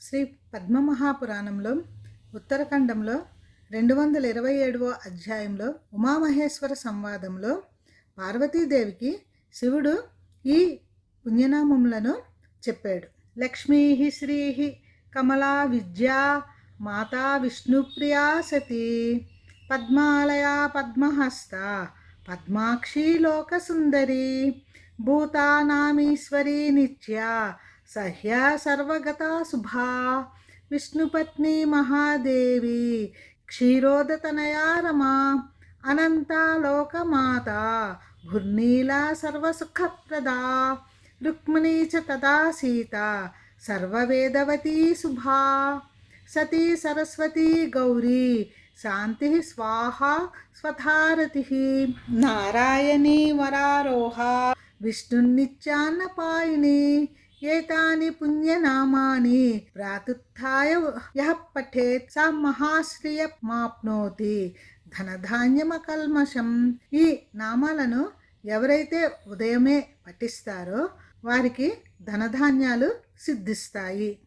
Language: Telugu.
శ్రీ పద్మమహాపురాణంలో ఉత్తరఖండంలో 227వ అధ్యాయంలో ఉమామహేశ్వర సంవాదంలో పార్వతీదేవికి శివుడు ఈ పుణ్యనామములను చెప్పాడు. లక్ష్మీ శ్రీ కమలా విద్యా మాతా విష్ణుప్రియా సతీ పద్మాలయా పద్మహస్త పద్మాక్షి లోకసుందరి భూతానామీశ్వరీ నిత్యా సహ్య సర్వగతా శుభా విష్ణుపత్ని మహాదేవి క్షీరోదతనయా రమా అనంతాలోకమాత భుర్నీలా సర్వసుఖప్రదా రుక్మిణీ చ తదా సీత సర్వవేదవతీ శుభా సతీ సరస్వతీ గౌరీ శాంతి స్వాహా స్వధారతి నారాయణీ వరారోహ విష్ణునిత్యాన్నపాయిని ఏతాని పుణ్యనామాని ప్రాతుత్థాయ యః పఠేత్ స మహాశ్రియమాప్నోతి ధనధాన్యమకల్మషం. ఈ నామాలను ఎవరైతే ఉదయమే పఠిస్తారో వారికి ధనధాన్యాలు సిద్ధిస్తాయి.